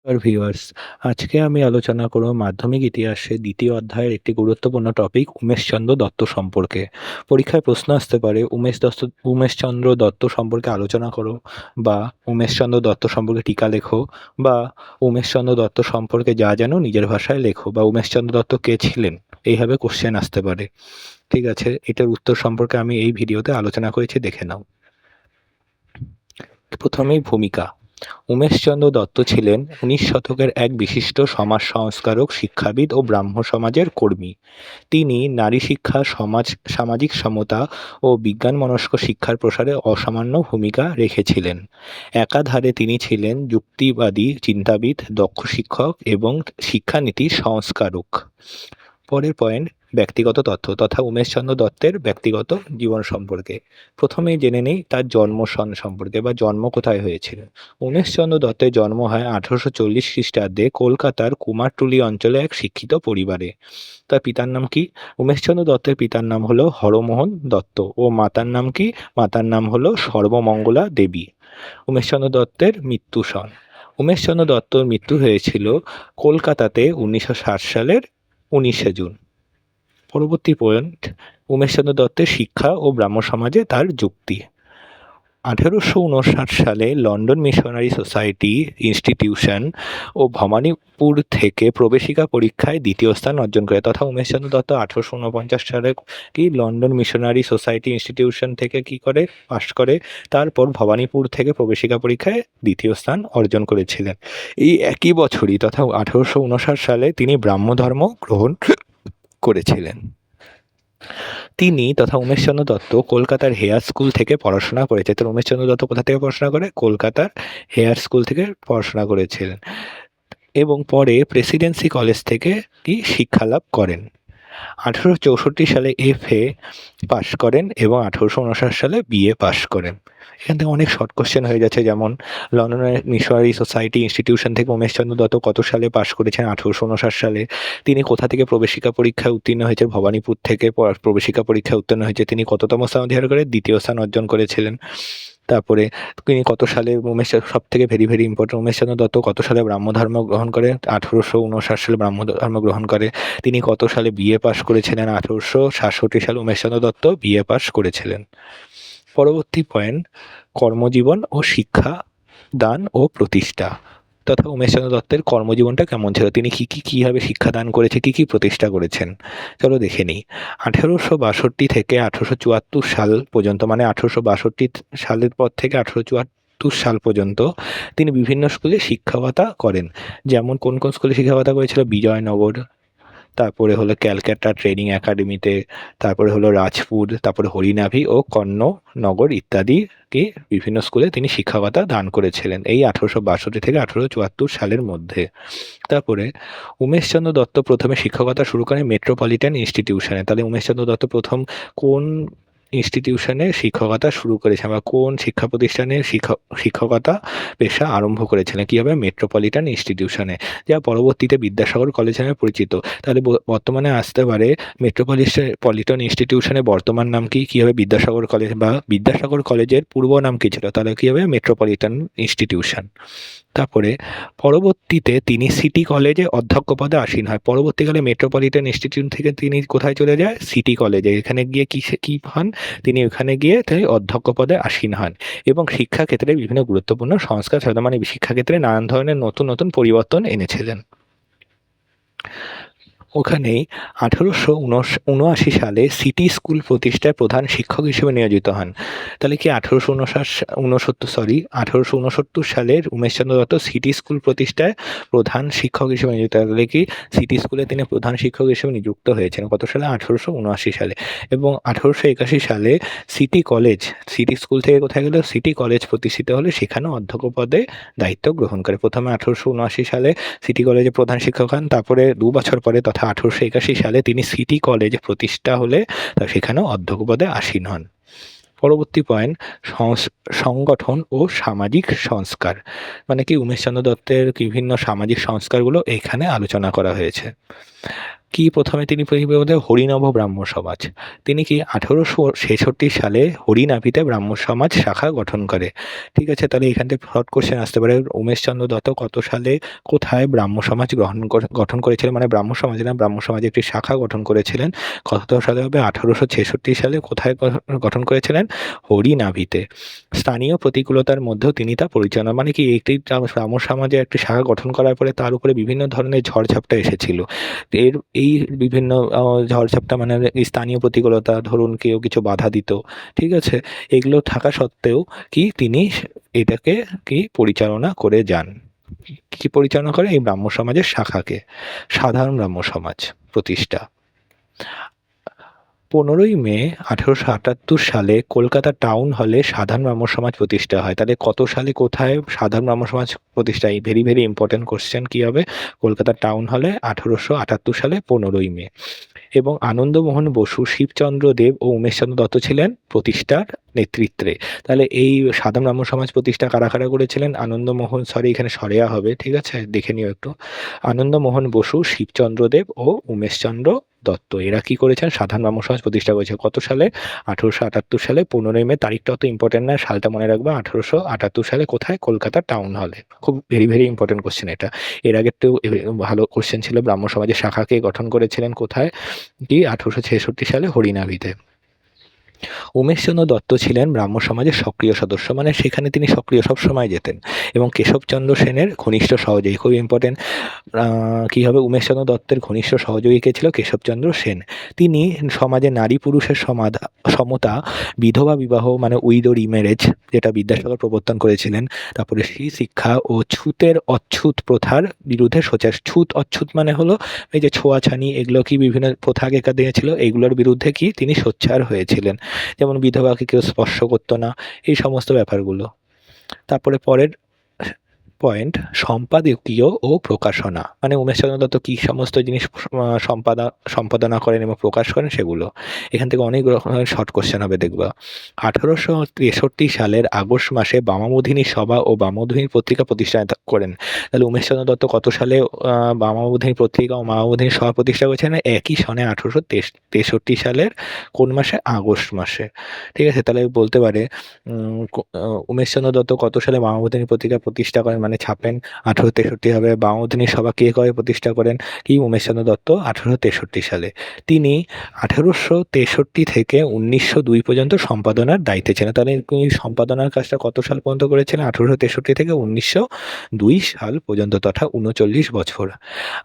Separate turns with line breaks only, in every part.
Viewers, আজকে আমি আলোচনা করব মাধ্যমিক ইতিহাসের দ্বিতীয় অধ্যায়ের একটি গুরুত্বপূর্ণ টপিক উমেশচন্দ্র দত্ত সম্পর্কে। পরীক্ষায় প্রশ্ন আসতে পারে উমেশচন্দ্র দত্ত সম্পর্কে আলোচনা করো, বা উমেশচন্দ্র দত্ত সম্পর্কে টিকা লেখো, বা উমেশচন্দ্র দত্ত সম্পর্কে যা জানো নিজের ভাষায় লেখো, বা উমেশচন্দ্র দত্ত কে ছিলেন, এইভাবে কোশ্চেন আসতে পারে। ঠিক আছে, এটার উত্তর সম্পর্কে আমি এই ভিডিওতে আলোচনা করেছি, দেখে নাও। প্রথমেই ভূমিকা। উমেশচন্দ্র দত্ত ছিলেন ১৯ শতকের এক বিশিষ্ট সমাজ সংস্কারক, শিক্ষাবিদ ও ব্রাহ্ম সমাজের কর্মী। তিনি নারী শিক্ষা, সামাজিক সমতা ও বিজ্ঞানমনস্ক শিক্ষার প্রসারে অসামান্য ভূমিকা রেখেছিলেন। একাধারে তিনি ছিলেন যুক্তিবাদী চিন্তাবিদ, দক্ষ শিক্ষক এবং শিক্ষানীতির সংস্কারক। পরের পয়েন্ট, ব্যক্তিগত তথ্য তথা উমেশচন্দ্র দত্তের ব্যক্তিগত জীবন সম্পর্কে। প্রথমেই জেনে নেই তার জন্মস্থান সম্পর্কে, বা জন্ম কোথায় হয়েছিল। উমেশচন্দ্র দত্তের জন্ম হয় ১৮৪০ খ্রিস্টাব্দে কলকাতার কুমারটুলি অঞ্চলে এক শিক্ষিত পরিবারে। তার পিতার নাম কি? উমেশচন্দ্র দত্তের পিতার নাম হলো হরমোহন দত্ত ও মাতার নাম কি? মাতার নাম হলো সর্বমঙ্গলা দেবী। উমেশচন্দ্র দত্তের মৃত্যু সন। উমেশচন্দ্র দত্তর মৃত্যু হয়েছিল কলকাতাতে ১৯৬০ সালের ১৯শে জুন। পরবর্তী পয়েন্ট, উমেশচন্দ্র দত্তের শিক্ষা ও ব্রাহ্ম সমাজে তার যুক্তি। ১৮৫৯ সালে লন্ডন মিশনারি সোসাইটি ইনস্টিটিউশন ও ভবানীপুর থেকে প্রবেশিকা পরীক্ষায় দ্বিতীয় স্থান অর্জন করে, তথা উমেশচন্দ্র দত্ত ১৮৪৯ সালে কি লন্ডন মিশনারি সোসাইটি ইনস্টিটিউশন থেকে কি করে পাশ করে, তারপর ভবানীপুর থেকে প্রবেশিকা পরীক্ষায় দ্বিতীয় স্থান অর্জন করেছিলেন। এই একই বছরই তথা ১৮৫৯ সালে তিনি ব্রাহ্ম ধর্ম গ্রহণ করেছিলেন। তিনি তথা উমেশচন্দ্র দত্ত কলকাতার হেয়ার স্কুল থেকে পড়াশোনা করেছে। তো উমেশচন্দ্র দত্ত কোথা থেকে পড়াশোনা করে? কলকাতার হেয়ার স্কুল থেকে পড়াশোনা করেছিলেন, এবং পরে প্রেসিডেন্সি কলেজ থেকে কি শিক্ষালাভ করেন। ১৮৬৪ সালে FA পাশ করেন এবং ১৮৫৯ সালে BA পাশ করেন। এখান থেকে অনেক শর্ট কোশ্চেন হয়ে যাচ্ছে, যেমন লন্ডনের মিশনারি সোসাইটি ইনস্টিটিউশন থেকে উমেশচন্দ্র দত্ত কত সালে পাশ করেছেন? ১৮৫৯ সালে। তিনি কোথা থেকে প্রবেশিকা পরীক্ষায় উত্তীর্ণ হয়েছে? ভবানীপুর থেকে প্রবেশিকা পরীক্ষায় উত্তীর্ণ হয়েছে। তিনি কততম স্থান অধিকার করে? দ্বিতীয় স্থান অর্জন করেছিলেন। তারপরে তিনি কত সালে সব থেকে very very important, Umeshchandra Dutta কত সালে ব্রাহ্ম ধর্ম গ্রহণ করে? ১৮৫৯ সালে ব্রাহ্ম ধর্ম গ্রহণ করে। তিনি কত সালে BA পাশ করেছিলেন? ১৮৬৭ সালে উমেশচন্দ্র দত্ত BA পাশ করেছিলেন। পরবর্তী পয়েন্ট, কর্মজীবন ও শিক্ষা দান ও প্রতিষ্ঠা তথা উমেশচন্দ্র দত্তের কর্মজীবনটা কেমন ছিল, তিনি কিভাবে শিক্ষাদান করেছে, কি প্রতিষ্ঠা করেছেন, চলো দেখে নিই। ১৮৬২ থেকে ১৮৭৪ সাল পর্যন্ত, মানে ১৮৬২ সালের পর থেকে ১৮৭৪ সাল পর্যন্ত তিনি বিভিন্ন স্কুলে শিক্ষকতা করেন। যেমন কোন কোন স্কুলে শিক্ষকতা করেছিল? বিজয়নগর, তারপরে হলো ক্যালকাটা ট্রেনিং একাডেমিতে, তারপরে হলো রাজপুর, তারপরে হরিনাভি ও কর্ণনগর ইত্যাদি কি বিভিন্ন স্কুলে তিনি শিক্ষকতা দান করেছিলেন এই ১৮৬২ থেকে ১৮৭৪ সালের মধ্যে। তারপরে উমেশচন্দ্র দত্ত প্রথমে শিক্ষকতা শুরু করেন মেট্রোপলিটন ইনস্টিটিউশনে। তাহলে উমেশচন্দ্র দত্ত প্রথম কোন ইনস্টিটিউশনে শিক্ষকতা শুরু করেছেন, বা কোন শিক্ষা প্রতিষ্ঠানে শিক্ষকতা পেশা আরম্ভ করেছিলেন? কী হবে? মেট্রোপলিটন ইনস্টিটিউশনে, যা পরবর্তীতে বিদ্যাসাগর কলেজ নামে পরিচিত। তাহলে বর্তমানে আসতে পারে মেট্রোপলিটন ইনস্টিটিউশনের বর্তমান নাম কি? কী হবে? বিদ্যাসাগর কলেজ, বা বিদ্যাসাগর কলেজের পূর্ব নাম কী ছিল? তাহলে কী হবে? Metropolitan institution. তারপরে পরবর্তীতে তিনি সিটি কলেজে অধ্যক্ষ পদে আসীন হয়। পরবর্তীকালে মেট্রোপলিটন ইনস্টিটিউট থেকে তিনি কোথায় চলে যায়? সিটি কলেজে। এখানে গিয়ে কি হন? তিনি ওখানে গিয়ে তিনি অধ্যক্ষ পদে আসীন হন, এবং শিক্ষাক্ষেত্রে বিভিন্ন গুরুত্বপূর্ণ সংস্কার সাধন, মানে শিক্ষাক্ষেত্রে নানান ধরনের নতুন নতুন পরিবর্তন এনেছিলেন। ওখানেই ১৮৭৯ সালে সিটি স্কুল প্রতিষ্ঠায় প্রধান শিক্ষক হিসেবে নিয়োজিত হন। তাহলে কি ১৮৬৯ সালের উমেশচন্দ্র দত্ত সিটি স্কুল প্রতিষ্ঠায় প্রধান শিক্ষক হিসেবে নিয়োজিত, তাহলে কি সিটি স্কুলে তিনি প্রধান শিক্ষক হিসেবে নিযুক্ত হয়েছেন কত সালে? ১৮৭৯ সালে। এবং ১৮৮১ সালে সিটি স্কুল থেকে কোথায় গেল? সিটি কলেজ প্রতিষ্ঠিত হলে সেখানেও অধ্যক্ষ পদে দায়িত্ব গ্রহণ করে। প্রথমে ১৮৭৯ সালে সিটি কলেজে প্রধান শিক্ষক হন, তারপরে ২ বছর পরে তথা ১৮৮১ সালে তিনি সিটি কলেজ প্রতিষ্ঠা হলে সেখানেও অধ্যক্ষ পদে আসীন হন। পরবর্তী পয়েন্ট, সংগঠন ও সামাজিক সংস্কার, মানে কি উমেশচন্দ্র দত্তের বিভিন্ন সামাজিক সংস্কারগুলো এখানে আলোচনা করা হয়েছে। কি প্রথমে তিনি হরিনভ ব্রাহ্ম সমাজ। তিনি কি 1866 সালে হরিনাভিতে ব্রাহ্ম সমাজ শাখা গঠন করে। ঠিক আছে, তাহলে এখান থেকে শর্ট কোশ্চেন আসতে পারে, উমেশচন্দ্র দত্ত কত সালে কোথায় ব্রাহ্ম সমাজ গঠন করেছিলেন, মানে ব্রাহ্ম সমাজ না, ব্রাহ্ম সমাজের একটি শাখা গঠন করেছিলেন। কত সালে হবে? 1866 সালে। কোথায় গঠন করেছিলেন? হরিনাভিতে। স্থানীয় প্রতিকূলতার মধ্যেও তিনি তা পরিচালনা, মানে কি একটি ব্রাহ্ম সমাজে একটি শাখা গঠন করার পরে তার উপরে বিভিন্ন ধরনের ঝড়ঝাপটা এসেছিল। এই বিভিন্ন ঝড়ঝাপটা মানে এই স্থানীয় প্রতিকূলতা, ধরুন কেউ কিছু বাধা দিত, ঠিক আছে, এগুলো থাকা সত্ত্বেও কি তিনি এটাকে কি পরিচালনা করে যান। কি পরিচালনা করে? এই ব্রাহ্ম সমাজের শাখাকে, সাধারণ ব্রাহ্ম সমাজ প্রতিষ্ঠা। 15ই মে 1878 সালে কলকাতা টাউন হলে সাধারণ ব্রাহ্ম সমাজ প্রতিষ্ঠা হয়। তাহলে কত সালে কোথায় সাধারণ ব্রাহ্ম সমাজ প্রতিষ্ঠা? এই ভেরি ভেরি ইম্পর্টেন্ট কোশ্চেন। কি হবে? কলকাতা টাউন হলে 1878 সালে 15ই মে। এবং আনন্দমোহন বসু, শিবচন্দ্র দেব ও উমেশচন্দ্র দত্ত ছিলেন প্রতিষ্ঠার নেতৃত্বে। তাহলে এই সাধারণ ব্রাহ্ম সমাজ প্রতিষ্ঠা কারা কারা করেছিলেন? আনন্দমোহন, সরি এখানে সরেয়া হবে, ঠিক আছে, দেখে নিও একটু। আনন্দমোহন বসু, শিবচন্দ্র দেব ও উমেশচন্দ্র দত্ত, এরা কি করেছেন? সাধারণ ব্রাহ্ম সমাজ প্রতিষ্ঠা করেছে। কত সালে? 1878 সালে 15ই মে। তারিখটা অত ইম্পর্টেন্ট না, সালটা মনে রাখবা। 1878 সালে কোথায়? কলকাতা টাউন হলে। খুব ভেরি ভেরি ইম্পর্টেন্ট কোশ্চেন এটা। এর আগে একটু ভালো কোশ্চেন ছিল, ব্রাহ্ম সমাজের শাখাকে গঠন করেছিলেন কোথায়? কি 1866 সালে হরিনাভিতে। উমেশচন্দ্র দত্ত ছিলেন ব্রাহ্ম সমাজের সক্রিয় সদস্য, মানে সেখানে তিনি সক্রিয় সবসময় যেতেন, এবং কেশবচন্দ্র সেনের ঘনিষ্ঠ সহযোগী। খুব ইম্পর্টেন্ট। কি হবে? উমেশচন্দ্র দত্তের ঘনিষ্ঠ সহযোগী কে ছিল? কেশবচন্দ্র সেন। তিনি সমাজে নারী পুরুষের সমতা, বিধবা বিবাহ মানে উইডো রিম্যারেজ, যেটা বিদ্যাসাগর প্রবর্তন করেছিলেন, তারপরে শ্রী শিক্ষা ও ছুতের অচ্ছুত প্রথার বিরুদ্ধে সোচ্চার। ছুত অচ্ছুত মানে হলো এই যে ছোঁয়াছানি, এগুলো কি বিভিন্ন প্রথা আগেকার দিনে ছিল, এগুলোর বিরুদ্ধে কি তিনি সোচ্চার হয়েছিলেন। যেমন বিধবাকে কেউ স্পর্শ করতো না, এই সমস্ত ব্যাপারগুলো। তারপরে পরের পয়েন্ট, সম্পাদকীয় ও প্রকাশনা, মানে উমেশচন্দ্র দত্ত কি সমস্ত জিনিস সম্পাদনা করেন এবং প্রকাশ করেন সেগুলো। এখান থেকে অনেক রকমের শর্ট কোশ্চেন হবে, দেখবা। 1863 সালের আগস্ট মাসে বামাবোধিনী সভা ও বামাবোধিনী পত্রিকা প্রতিষ্ঠা করেন। তাহলে উমেশচন্দ্র দত্ত কত সালে বামাবোধিনী পত্রিকা ও বামাবোধিনী সভা প্রতিষ্ঠা করেছেন? একই সনে 1863 সালের কোন মাসে? আগস্ট মাসে। ঠিক আছে, তাহলে বলতে পারে উমেশচন্দ্র দত্ত কত সালে বামাবোধিনী পত্রিকা প্রতিষ্ঠা করেন, মানে ছাপেন? 1863 হবে। বামাবোধিনী সভা কে কবে প্রতিষ্ঠা করেন? কি উমেশচন্দ্র দত্ত 1863 সালে। তিনি 1863 থেকে 1902 পর্যন্ত সম্পাদনার দায়িত্বে ছিলেন। তাহলে তিনি সম্পাদনার কাজটা কত সাল পর্যন্ত করেছিলেন? 1863 থেকে 1902 সাল পর্যন্ত, তথা 39 বছর।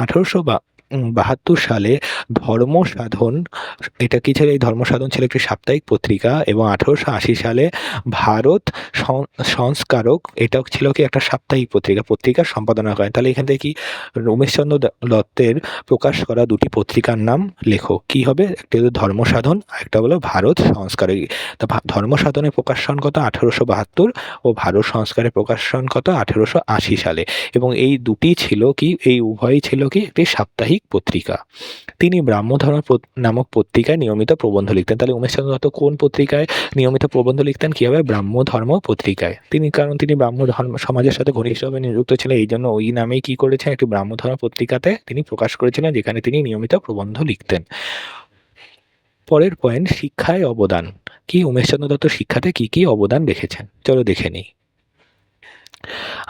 1872 সালে ধর্মসাধন, এটা কি ছিল? এই ধর্মসাধন ছিল একটি সাপ্তাহিক পত্রিকা। এবং 1880 সালে ভারত সংস্কারক, এটাও ছিল কি একটা সাপ্তাহিক পত্রিকার সম্পাদনা করেন। তাহলে এখান থেকে কি উমেশচন্দ্র দত্তের প্রকাশ করা দুটি পত্রিকার নাম লেখো। কি হবে? একটা হলো ধর্মসাধন, আর একটা হলো ভারত সংস্কারক। তা ধর্মসাধনের প্রকাশন কত? 1872, ও ভারত সংস্কারের প্রকাশন কত? 1880 সালে। এবং এই দুটি ছিল কি, এই উভয়ই ছিল কি একটি সাপ্তাহিক পত্রিকা। তিনি ব্রাহ্মধর্ম নামক পত্রিকায় নিয়মিত প্রবন্ধ লিখতেন। তাহলে উমেশচন্দ্র দত্ত কোন পত্রিকায় নিয়মিত প্রবন্ধ লিখতেন? কি হবে? ব্রাহ্মধর্ম পত্রিকায়। কারণ তিনি ব্রাহ্ম ধর্ম সমাজের সাথে ঘনিষ্ঠভাবে নিযুক্ত ছিলেন, এই জন্য ওই নামেই কি করেছেন? একটি ব্রাহ্মধর্ম পত্রিকাতে তিনি প্রকাশ করেছিলেন, যেখানে তিনি নিয়মিত প্রবন্ধ লিখতেন। পরের পয়েন্ট, শিক্ষায় অবদান। কি উমেশচন্দ্র দত্ত শিক্ষাতে কি কি অবদান রেখেছেন? চলো দেখে নিই।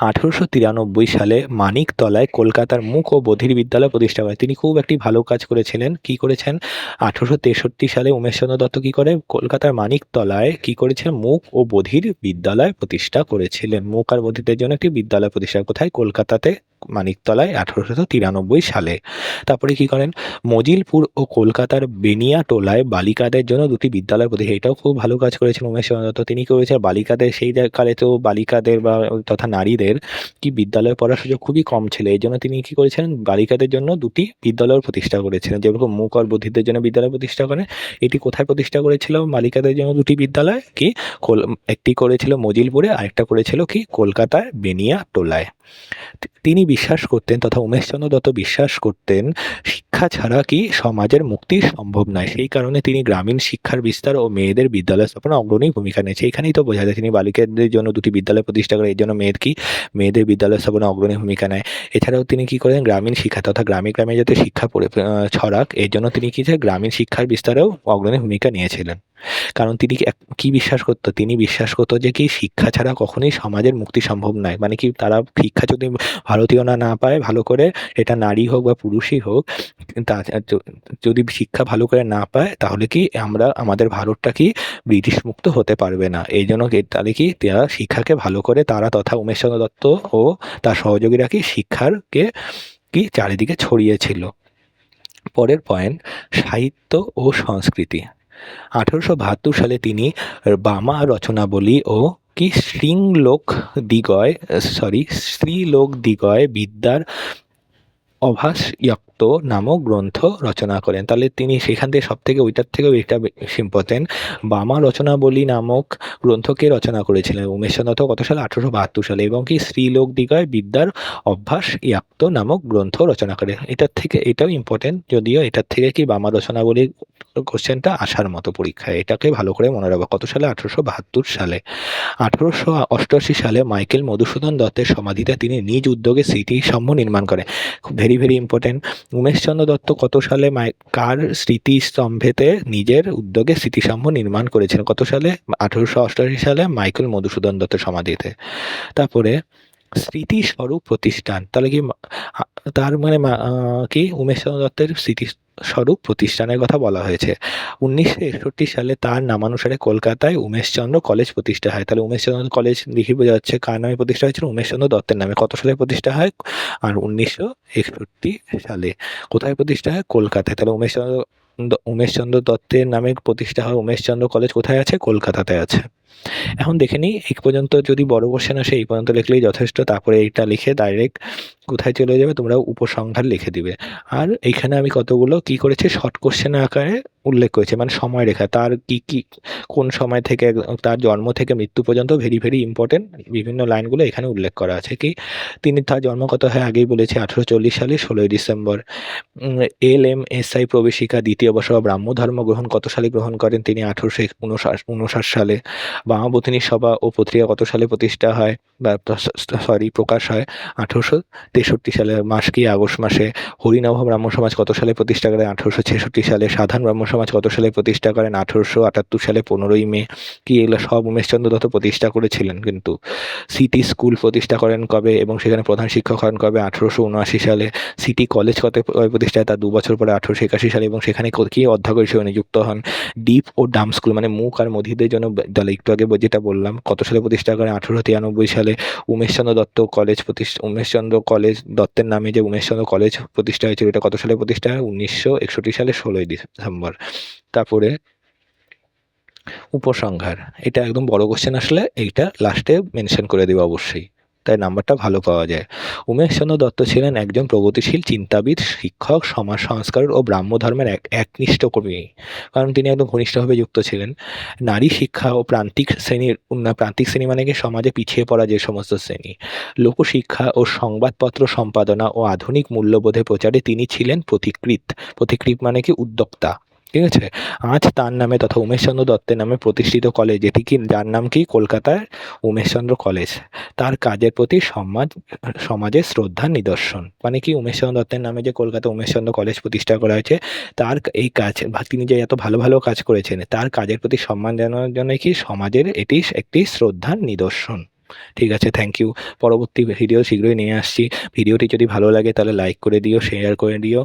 1893 সালে মানিকতলায় কলকাতার মুক ও বধির বিদ্যালয় প্রতিষ্ঠা করেন। তিনি খুব একটি ভালো কাজ করেছিলেন। কি করেছেন? 1863 সালে উমেশচন্দ্র দত্ত কি করে? কলকাতার মানিকতলায় কি করেছেন? মুক ও বধির বিদ্যালয় প্রতিষ্ঠা করেছিলেন। মুক আর বধিরদের জন্য একটি বিদ্যালয় প্রতিষ্ঠা। কোথায়? কলকাতাতে মানিকতলায় 1893 সালে। তারপরে কি করেন? মজিলপুর ও কলকাতার বেনিয়াটোলায় বালিকাদের জন্য দুটি বিদ্যালয় প্রতিষ্ঠা। এটাও খুব ভালো কাজ করেছেন উমেশচন্দ্র দত্ত। তিনি করেছেন বালিকাদের, সেই কালে তো বালিকাদের বা তথা নারীদের কি বিদ্যালয়ে পড়ার সুযোগ খুবই কম ছিল। এই জন্য তিনি কি করেছেন? বালিকাদের জন্য দুটি বিদ্যালয় প্রতিষ্ঠা করেছিলেন। যেরকম মুক আর বধিরদের জন্য বিদ্যালয় প্রতিষ্ঠা করেন, এটি কোথায় প্রতিষ্ঠা করেছিল? বালিকাদের জন্য দুটি বিদ্যালয়, কি একটি করেছিল মজিলপুরে, আরেকটা করেছিল কি কলকাতার বেনিয়াটোলায়। তিনি বিশ্বাস করতেন, তথা উমেশচন্দ্র দত্ত বিশ্বাস করতেন, শিক্ষা ছাড়া কি সমাজের মুক্তি সম্ভব নয়। সেই কারণে তিনি গ্রামীণ শিক্ষার বিস্তার ও মেয়েদের বিদ্যালয় স্থাপনে অগ্রণী ভূমিকা নিয়েছে। এখানেই তো বোঝা যায় তিনি বালিকাদের জন্য 2টি বিদ্যালয় প্রতিষ্ঠা করে, এর জন্য মেয়েদের বিদ্যালয় স্থাপনে অগ্রণী ভূমিকা নেয়। এছাড়াও তিনি কি করেন, গ্রামীণ শিক্ষা তথা গ্রামে গ্রামে যাতে শিক্ষা ছড়াক, এর জন্য তিনি কি গ্রামীণ শিক্ষার বিস্তারেও অগ্রণী ভূমিকা নিয়েছিলেন। কারণ তিনি কি বিশ্বাস করতো, তিনি বিশ্বাস করতো যে কি শিক্ষা ছাড়া কখনোই সমাজের মুক্তি সম্ভব নয়। মানে কি তারা শিক্ষা যদি ভারতীয়রা না পায় ভালো করে, এটা নারী হোক বা পুরুষই হোক, তা যদি শিক্ষা ভালো করে না পায় তাহলে কি আমাদের ভারতটা কি ব্রিটিশ মুক্ত হতে পারবে না। এই জন্য তাহলে কি তারা শিক্ষাকে ভালো করে, তারা তথা উমেশচন্দ্র দত্ত ও তার সহযোগীরা কি শিক্ষারকে কি চারিদিকে ছড়িয়েছিল। পরের পয়েন্ট, সাহিত্য ও সংস্কৃতি। 1872 সালে তিনি বামা রচনাবলী ও কি স্ত্রীলোক দিগয় বিদ্যার অভাস ইয়ক্ত নামক গ্রন্থ রচনা করেন। তাহলে তিনি সেখান থেকে ওইটার থেকেও এটা বেশি ইম্পর্টেন্ট, বামা রচনাবলী নামক গ্রন্থকে রচনা করেছিলেন উমেশচন্দ্র দত্ত কত সালে, 1872 সালে, এবং কি স্ত্রীলোক দিগয় বিদ্যার অভ্যাস ইয়াক্ত নামক গ্রন্থ রচনা করে। এটাও ইম্পর্টেন্ট, যদিও এটার থেকে কি বামা রচনাবলী কোশ্চেনটা আসার মতো পরীক্ষায়, এটাকে ভালো করে মনে রাখবো। কত সালে, 1872 সালে। 1888 সালে মাইকেল মধুসূদন দত্তের সমাধিতে তিনি নিজ উদ্যোগে স্মৃতিস্তম্ভ নির্মাণ করেন। খুব ভেরি ইম্পর্টেন্ট। উমেশচন্দ্র দত্ত কত সালে কার স্মৃতিস্তম্ভেতে নিজের উদ্যোগে স্মৃতিস্তম্ভ নির্মাণ করেছিলেন? কত সালে, 1888 সালে মাইকেল মধুসূদন দত্তের সমাধিতে। তারপরে স্মৃতিস্বরূপ প্রতিষ্ঠান, তাহলে কি তার মানে কি উমেশচন্দ্র দত্তের স্মৃতিস্বরূপ প্রতিষ্ঠানের কথা বলা হয়েছে। 1961 সালে তার নামানুসারে কলকাতায় উমেশচন্দ্র কলেজ প্রতিষ্ঠা হয়। তাহলে উমেশচন্দ্র কলেজ দেখে বোঝা যাচ্ছে কার নামে প্রতিষ্ঠা হয়েছিল, উমেশচন্দ্র দত্তের নামে। কত সালে প্রতিষ্ঠা হয়? আর 1961 সালে। কোথায় প্রতিষ্ঠা হয়? কলকাতায়। তাহলে উমেশচন্দ্র দত্তের নামে প্রতিষ্ঠা হয় উমেশচন্দ্র কলেজ কোথায় আছে? কলকাতাতে আছে। এখন দেখে নিই, এই পর্যন্ত যদি বড় কোশ্চেন আসে এই পর্যন্ত লিখলেই যথেষ্ট। তারপরে এইটা লিখে ডাইরেক্ট কোথায় চলে যাবে, তোমরা উপসংহার লিখে দিবে। আর এইখানে আমি কতগুলো কি করেছি, শর্ট কোশ্চেন আকারে উল্লেখ করেছে, মানে সময় রেখা, তার কি কোন সময় থেকে তার জন্ম থেকে মৃত্যু পর্যন্ত ভেরি ইম্পর্টেন্ট বিভিন্ন লাইনগুলো এখানে উল্লেখ করা আছে। কি তার জন্ম কত হয় আগেই বলেছি, 1840 সালে 16 ডিসেম্বর। LMSI প্রবেশিকা দ্বিতীয় বর্ষ ব্রাহ্ম ধর্ম গ্রহণ কত সালে গ্রহণ করেন তিনি? 1859 সালে। বামাবতিনী সভা ও পত্রিকা কত সালে প্রতিষ্ঠা হয় বা প্রকাশ হয়? 1863 সালে। মাস কি? আগস্ট মাসে। হরিনভ ব্রাহ্ম সমাজ কত সালে প্রতিষ্ঠা করেন? 1866 সালে। সাধারণ ব্রাহ্ম সমাজ কত সালে প্রতিষ্ঠা করেন? 1878 সালে 15ই মে। কি এগুলো সব উমেশচন্দ্র দত্ত প্রতিষ্ঠা করেছিলেন কিন্তু। সিটি স্কুল প্রতিষ্ঠা করেন কবে এবং সেখানে প্রধান শিক্ষক হন কবে? 1879 সালে। সিটি কলেজ কত প্রতিষ্ঠা হয়? তার 2 বছর পরে 1881 সালে, এবং সেখানে কি অধ্যক্ষ হিসেবে নিযুক্ত হন? ডিপ ও ডাম স্কুল মানে মুখ আর মধিদের জন্য বিদ্যালয়, একটু আগে যেটা বললাম, কত সালে প্রতিষ্ঠা করেন? 1893 সালে। উমেশচন্দ্র কলেজ দত্তের নামে যে উমেশচন্দ্র কলেজ প্রতিষ্ঠা হয়েছিল, এটা কত সালে প্রতিষ্ঠা হয়? 1961 সালে 16 ডিসেম্বর। তারপরে উপসংহার, এটা একদম বড় কোশ্চেন আসলে এইটা লাস্টে মেনশন করে দেবো অবশ্যই, তাই নাম্বারটা ভালো পাওয়া যায়। উমেশচন্দ্র দত্ত ছিলেন একজন প্রগতিশীল চিন্তাবিদ, শিক্ষক, সমাজ সংস্কারক ও ব্রাহ্ম ধর্মের একনিষ্ঠ কর্মী। কারণ তিনি একদম ঘনিষ্ঠভাবে যুক্ত ছিলেন। নারী শিক্ষা ও প্রান্তিক শ্রেণী মানে কি সমাজে পিছিয়ে পড়া যে সমস্ত শ্রেণী, লোকশিক্ষা ও সংবাদপত্র সম্পাদনা ও আধুনিক মূল্যবোধের প্রচারে তিনি ছিলেন পথিকৃৎ মানে কি উদ্যোক্তা। ঠিক আছে। আজ তার নামে তথা উমেশচন্দ্র দত্তের নামে প্রতিষ্ঠিত কলেজ, যেটি কি যার নাম কি কালকাতার উমেশচন্দ্র কলেজ, তার কাজের প্রতি সমাজের শ্রদ্ধার নিদর্শন। মানে কি উমেশচন্দ্র দত্তের নামে যে কলকাতা উমেশচন্দ্র কলেজ প্রতিষ্ঠা করা হয়েছে, তার এই কাজ, তিনি যে এত ভালো কাজ করেছেন, তার কাজের প্রতি সম্মান জানানোর জন্য কি সমাজের এটি একটি শ্রদ্ধার নিদর্শন। ঠিক আছে, থ্যাংক ইউ। পরবর্তী ভিডিও শীঘ্রই নিয়ে আসছি। ভিডিওটি যদি ভালো লাগে তাহলে লাইক করে দিও, শেয়ার করে দিও,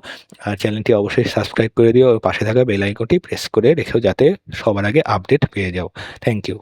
আর চ্যানেলটি অবশ্যই সাবস্ক্রাইব করে দিও, পাশে থাকা বেল আইকনটি প্রেস করে রেখেও যাতে সবার আগে আপডেট পেয়ে যাও। Thank you.